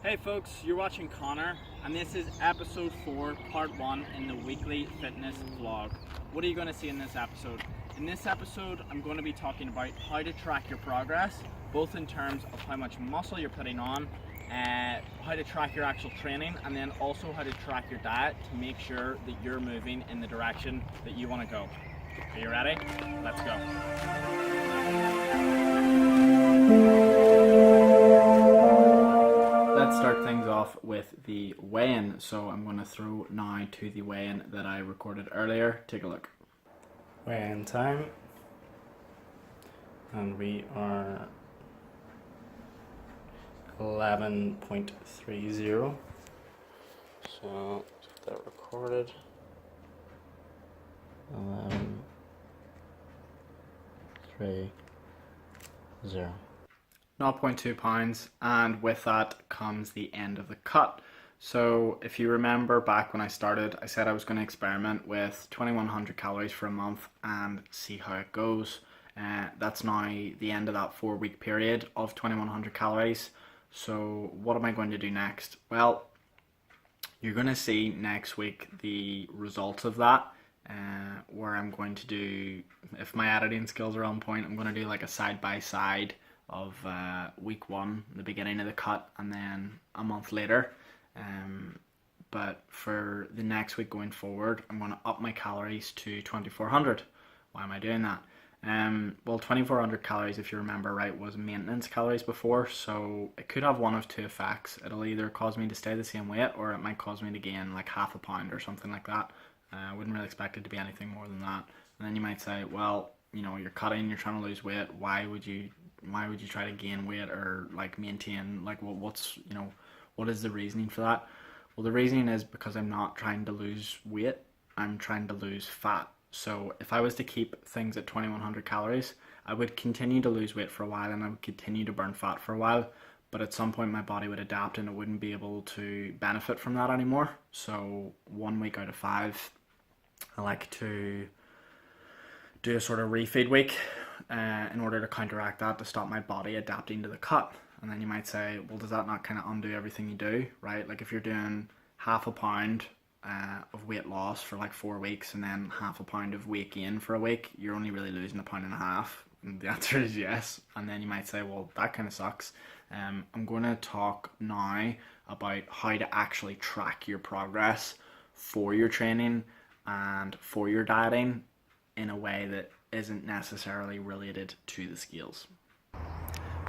Hey folks, you're watching Connor, and this is episode 4, part 1 in the weekly fitness vlog. What are you going to see in this episode? In this episode, I'm going to be talking about how to track your progress, both in terms of how much muscle you're putting on, how to track your actual training, and then also how to track your diet to make sure that you're moving in the direction that you want to go. Are you ready? Let's go. Let's start things off with the weigh-in. So I'm going to throw now to the weigh-in that I recorded earlier. Take a look. Weigh-in time. And we are 11.30. So let's get that recorded. 11.30. 0.2 pounds, and with that comes the end of the cut. So if you remember back when I started, I said I was going to experiment with 2100 calories for a month and see how it goes. That's now the end of that 4-week period of 2100 calories. So what am I going to do next? Well, you're going to see next week the results of that, where I'm going to do, if my editing skills are on point, I'm going to do like a side-by-side of week 1, the beginning of the cut, and then a month later. But for the next week going forward, I'm going to up my calories to 2400. Why am I doing that? Well, 2400 calories, if you remember right, was maintenance calories before, so it could have one of two effects. It'll either cause me to stay the same weight, or it might cause me to gain like half a pound or something like that. I wouldn't really expect it to be anything more than that. And then you might say, well, you know, you're cutting, you're trying to lose weight, why would you try to gain weight or like maintain, like what is the reasoning for that? Well, the reasoning is because I'm not trying to lose weight, I'm trying to lose fat. So if I was to keep things at 2100 calories, I would continue to lose weight for a while and I would continue to burn fat for a while, but at some point my body would adapt and it wouldn't be able to benefit from that anymore. So 1 week out of 5, I like to do a sort of refeed week in order to counteract that, to stop my body adapting to the cut. And then you might say, well, does that not kind of undo everything you do, right? Like if you're doing half a pound of weight loss for like 4 weeks and then half a pound of weight gain for a week, you're only really losing a pound and a half. And the answer is yes. And then you might say, well, that kind of sucks. I'm going to talk now about how to actually track your progress for your training and for your dieting in a way that isn't necessarily related to the scales.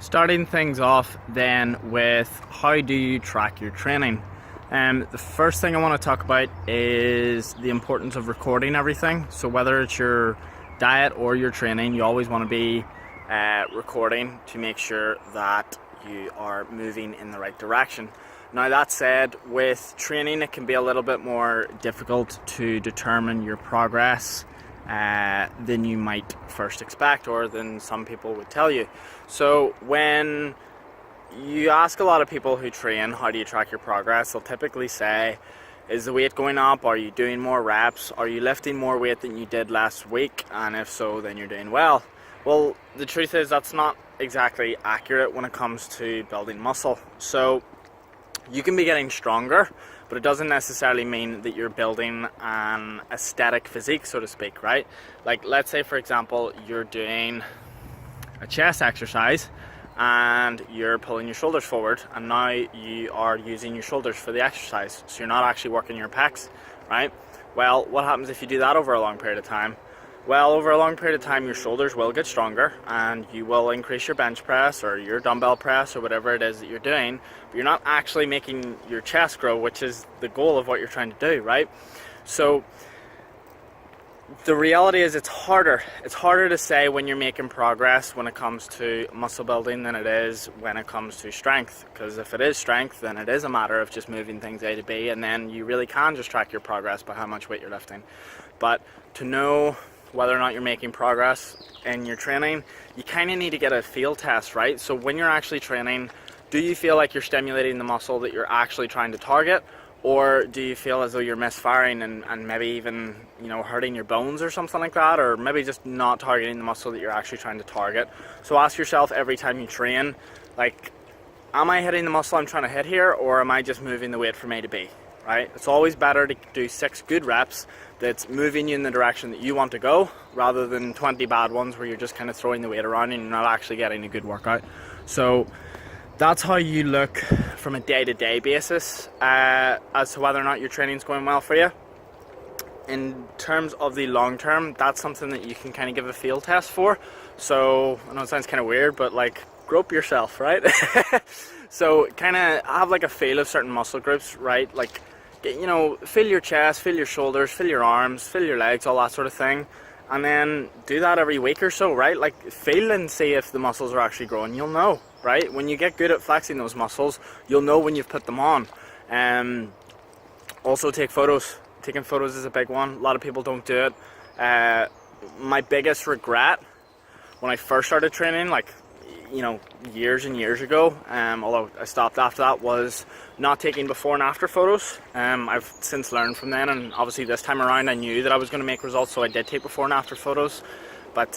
Starting things off then with how do you track your training? The first thing I want to talk about is the importance of recording everything. So whether it's your diet or your training, you always want to be recording to make sure that you are moving in the right direction. Now that said, with training it can be a little bit more difficult to determine your progress than you might first expect, or than some people would tell you. So when you ask a lot of people who train, how do you track your progress, they'll typically say, is the weight going up? Are you doing more reps? Are you lifting more weight than you did last week? And if so, then you're doing well. Well, the truth is that's not exactly accurate when it comes to building muscle. So you can be getting stronger, but it doesn't necessarily mean that you're building an aesthetic physique, so to speak, right? Like, let's say, for example, you're doing a chest exercise and you're pulling your shoulders forward, and now you are using your shoulders for the exercise, so you're not actually working your pecs, right? Well, what happens if you do that over a long period of time? Well, over a long period of time, your shoulders will get stronger and you will increase your bench press or your dumbbell press or whatever it is that you're doing, but you're not actually making your chest grow, which is the goal of what you're trying to do, right? So the reality is it's harder to say when you're making progress when it comes to muscle building than it is when it comes to strength, because if it is strength, then it is a matter of just moving things A to B, and then you really can just track your progress by how much weight you're lifting. But to know whether or not you're making progress in your training, you kind of need to get a field test, right? So when you're actually training, do you feel like you're stimulating the muscle that you're actually trying to target? Or do you feel as though you're misfiring and maybe even, you know, hurting your bones or something like that? Or maybe just not targeting the muscle that you're actually trying to target. So ask yourself every time you train, like, am I hitting the muscle I'm trying to hit here, or am I just moving the weight from A to B, right? It's always better to do 6 good reps that's moving you in the direction that you want to go, rather than 20 bad ones where you're just kind of throwing the weight around and you're not actually getting a good workout. So that's how you look from a day-to-day basis as to whether or not your training's going well for you. In terms of the long term, that's something that you can kind of give a field test for. So I know it sounds kind of weird, but like, grope yourself, right? So kind of have like a feel of certain muscle groups, right? Like, you know, feel your chest, feel your shoulders, feel your arms, feel your legs, all that sort of thing. And then do that every week or so, right? Like, feel and see if the muscles are actually growing. You'll know, right? When you get good at flexing those muscles, you'll know when you've put them on. Also take photos. Taking photos is a big one. A lot of people don't do it. My biggest regret when I first started training, like, you know, years and years ago, although I stopped after that, was not taking before and after photos. I've since learned from then, and obviously this time around I knew that I was going to make results, so I did take before and after photos. But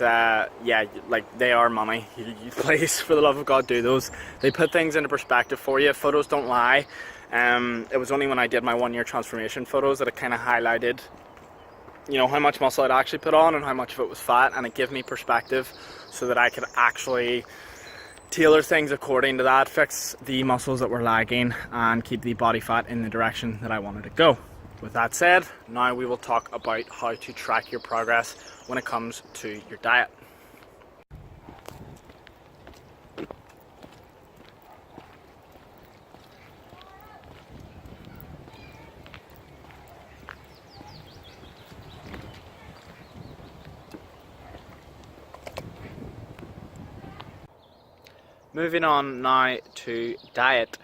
yeah, like, they are money. You please, for the love of God, do those. They put things into perspective for you. Photos don't lie. It was only when I did my 1-year transformation photos that it kind of highlighted, you know, how much muscle I'd actually put on and how much of it was fat, and it gave me perspective so that I could actually tailor things according to that, fix the muscles that were lagging, and keep the body fat in the direction that I wanted to go. With that said, now we will talk about how to track your progress when it comes to your diet. Moving on now to diet.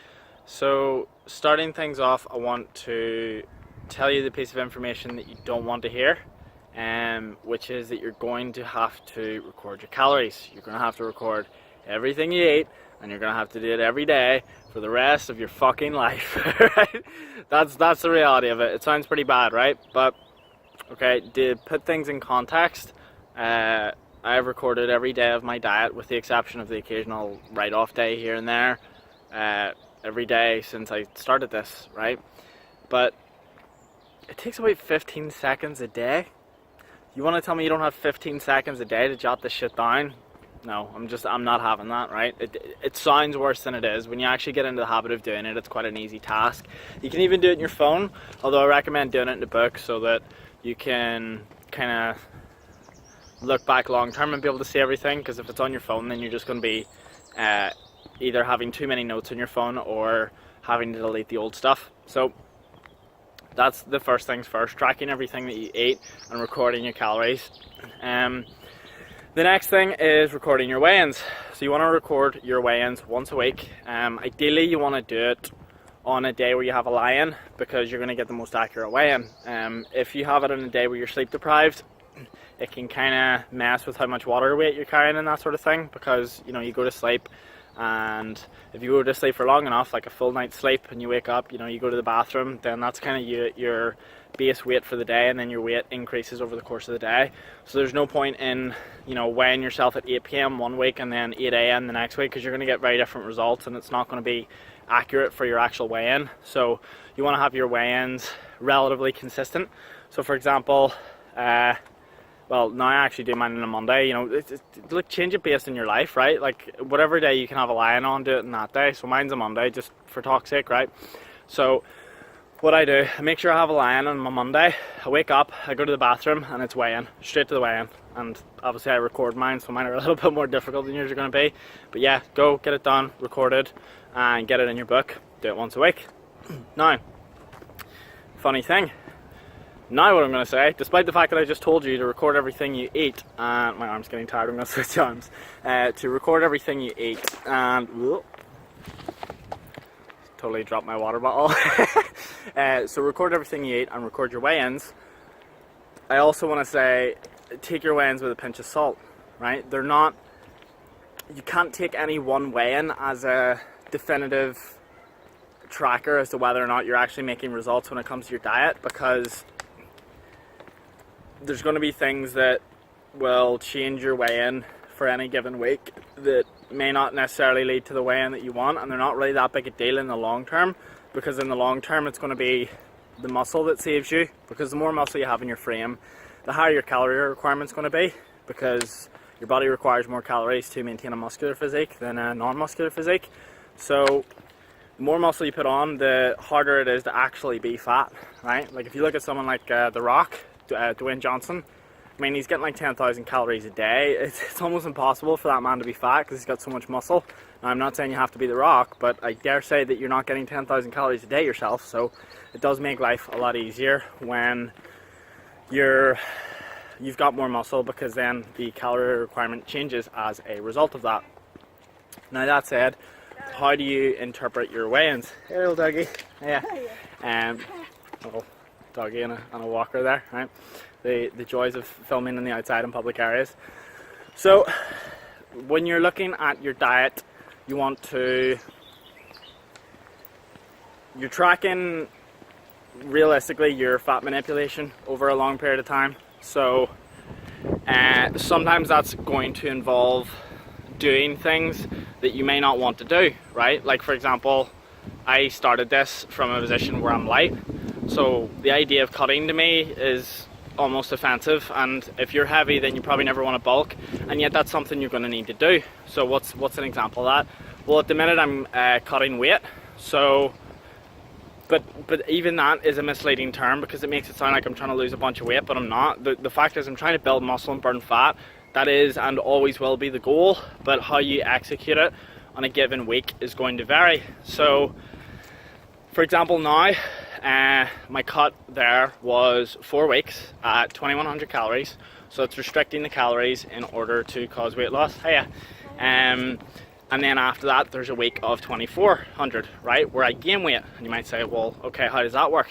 So starting things off, I want to tell you the piece of information that you don't want to hear, which is that you're going to have to record your calories. You're going to have to record everything you ate, and you're going to have to do it every day for the rest of your fucking life. Right? That's the reality of it. It sounds pretty bad, right? But okay, to put things in context, I've recorded every day of my diet, with the exception of the occasional write-off day here and there, every day since I started this, right? But it takes about 15 seconds a day. You want to tell me you don't have 15 seconds a day to jot this shit down? No, I'm not having that, right? It sounds worse than it is. When you actually get into the habit of doing it, it's quite an easy task. You can even do it in your phone, although I recommend doing it in a book so that you can kind of look back long term and be able to see everything, because if it's on your phone, then you're just going to be either having too many notes on your phone or having to delete the old stuff. So that's the first things first, tracking everything that you ate and recording your calories. The next thing is recording your weigh-ins. So you want to record your weigh-ins once a week. Ideally you want to do it on a day where you have a lie-in, because you're going to get the most accurate weigh-in. If you have it on a day where you're sleep deprived, it can kind of mess with how much water weight you're carrying and that sort of thing, because, you know, you go to sleep, and if you go to sleep for long enough, like a full night's sleep, and you wake up, you know, you go to the bathroom, then that's kind of your base weight for the day, and then your weight increases over the course of the day. So there's no point in, you know, weighing yourself at 8 p.m. one week and then 8 a.m. the next week, because you're going to get very different results, and it's not going to be accurate for your actual weigh-in. So you want to have your weigh-ins relatively consistent. So for example, well, now I actually do mine on a Monday. You know, look, change it based on your life, right? Like, whatever day you can have a lie-in on, do it on that day. So mine's a Monday, just for talk's sake, right? So what I do, I make sure I have a lie-in on my Monday. I wake up, I go to the bathroom, and it's weigh-in, straight to the weigh-in. And obviously I record mine, so mine are a little bit more difficult than yours are going to be. But yeah, go get it done, record it, and get it in your book. Do it once a week. Now, funny thing. Now what I'm going to say, despite the fact that I just told you to record everything you eat, and my arm's getting tired, I'm going to switch arms, to record everything you eat, and whoop, totally dropped my water bottle. So record everything you eat and record your weigh-ins. I also want to say, take your weigh-ins with a pinch of salt, right? They're not, you can't take any one weigh-in as a definitive tracker as to whether or not you're actually making results when it comes to your diet, because there's going to be things that will change your weigh-in for any given week that may not necessarily lead to the weigh-in that you want, and they're not really that big a deal in the long term, because in the long term it's going to be the muscle that saves you, because the more muscle you have in your frame, the higher your calorie requirement's going to be, because your body requires more calories to maintain a muscular physique than a non-muscular physique. So the more muscle you put on, the harder it is to actually be fat, right? Like if you look at someone like The Rock, Dwayne Johnson, I mean, he's getting like 10,000 calories a day. It's almost impossible for that man to be fat because he's got so much muscle. Now, I'm not saying you have to be The Rock, but I dare say that you're not getting 10,000 calories a day yourself, so it does make life a lot easier when you've got more muscle, because then the calorie requirement changes as a result of that. Now, that said, how do you interpret your weigh-ins? Hey, little doggy. Yeah. Little doggy and a walker there, right? The joys of filming in the outside in public areas. So when you're looking at your diet, you're tracking realistically your fat manipulation over a long period of time. So sometimes that's going to involve doing things that you may not want to do, right? Like for example, I started this from a position where I'm light, so the idea of cutting to me is almost offensive, and if you're heavy then you probably never want to bulk, and yet that's something you're going to need to do. So what's an example of that? Well, at the minute I'm cutting weight, so but even that is a misleading term, because it makes it sound like I'm trying to lose a bunch of weight, but I'm not. The fact is I'm trying to build muscle and burn fat. That is and always will be the goal, but how you execute it on a given week is going to vary. So for example, now my cut there was 4 weeks at 2100 calories, so it's restricting the calories in order to cause weight loss. Hiya. And then after that there's a week of 2400, right, where I gain weight. And you might say, well, okay, how does that work?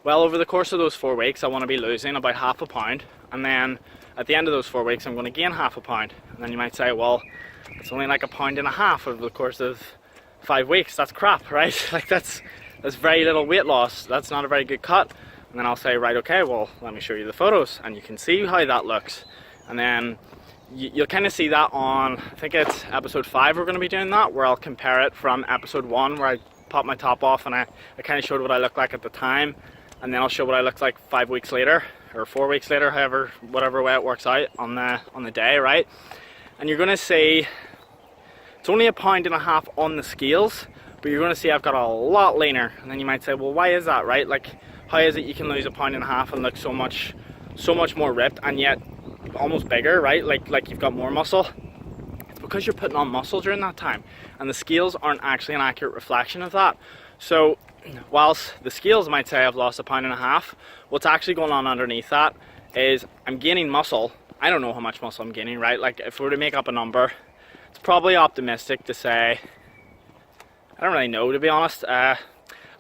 Well, over the course of those 4 weeks I want to be losing about half a pound, and then at the end of those 4 weeks I'm going to gain half a pound. And then you might say, well, it's only like 1.5 pounds over the course of 5 weeks. That's crap, right? Like that's very little weight loss. That's not a very good cut. And then I'll say, right, okay, well, let me show you the photos, and you can see how that looks. And then you'll kind of see that on, I think it's episode 5 we're going to be doing that, where I'll compare it from episode 1, where I popped my top off and I kind of showed what I looked like at the time, and then I'll show what I looked like 5 weeks later, or 4 weeks later, whatever way it works out on the day, right? And you're going to see it's only 1.5 pounds on the scales, but you're going to see I've got a lot leaner. And then you might say, well, why is that, right? Like, how is it you can lose 1.5 pounds and look so much more ripped and yet almost bigger, right? Like you've got more muscle. It's because you're putting on muscle during that time, and the scales aren't actually an accurate reflection of that. So whilst the scales might say I've lost 1.5 pounds, what's actually going on underneath that is I'm gaining muscle. I don't know how much muscle I'm gaining, right? Like if we were to make up a number, it's probably optimistic to say, I don't really know, to be honest.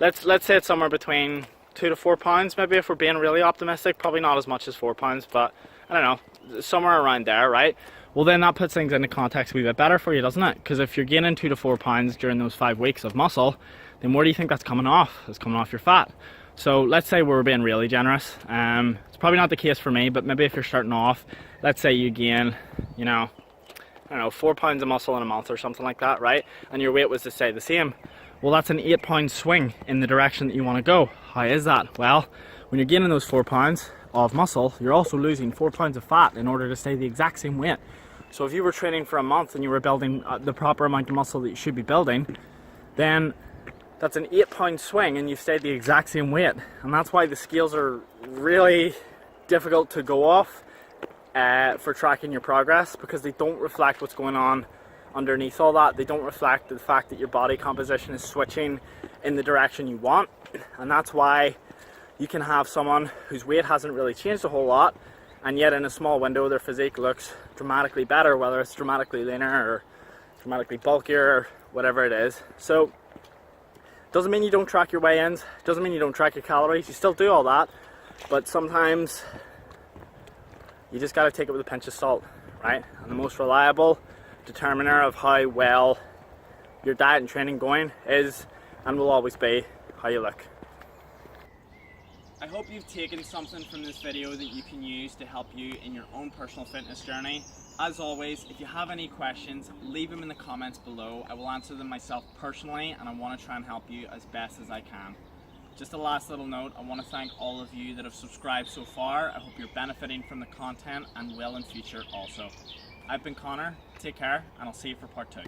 Let's say it's somewhere between 2 to 4 pounds, maybe, if we're being really optimistic. Probably not as much as 4 pounds, but I don't know, somewhere around there, right? Well, then that puts things into context a wee bit better for you, doesn't it? Because if you're gaining 2 to 4 pounds during those 5 weeks of muscle, then where do you think that's coming off? It's coming off your fat. So let's say we're being really generous. It's probably not the case for me, but maybe if you're starting off, let's say you gain, you know, I don't know, 4 pounds of muscle in a month or something like that, right? And your weight was to stay the same. Well, that's an 8 pound swing in the direction that you want to go. How is that? Well, when you're gaining those 4 pounds of muscle, you're also losing 4 pounds of fat in order to stay the exact same weight. So if you were training for a month and you were building the proper amount of muscle that you should be building, then that's an 8 pound swing and you've stayed the exact same weight. And that's why the scales are really difficult to go off for tracking your progress, because they don't reflect what's going on underneath all that. They don't reflect the fact that your body composition is switching in the direction you want. And that's why you can have someone whose weight hasn't really changed a whole lot, and yet in a small window their physique looks dramatically better, whether it's dramatically leaner or dramatically bulkier or whatever it is. So doesn't mean you don't track your weigh-ins, doesn't mean you don't track your calories. You still do all that, but sometimes you just got to take it with a pinch of salt, right? And the most reliable determiner of how well your diet and training going is and will always be how you look. I hope you've taken something from this video that you can use to help you in your own personal fitness journey. As always, if you have any questions, leave them in the comments below. I will answer them myself personally, and I want to try and help you as best as I can. Just a last little note, I want to thank all of you that have subscribed so far. I hope you're benefiting from the content and will in future also. I've been Connor, take care, and I'll see you for part 2.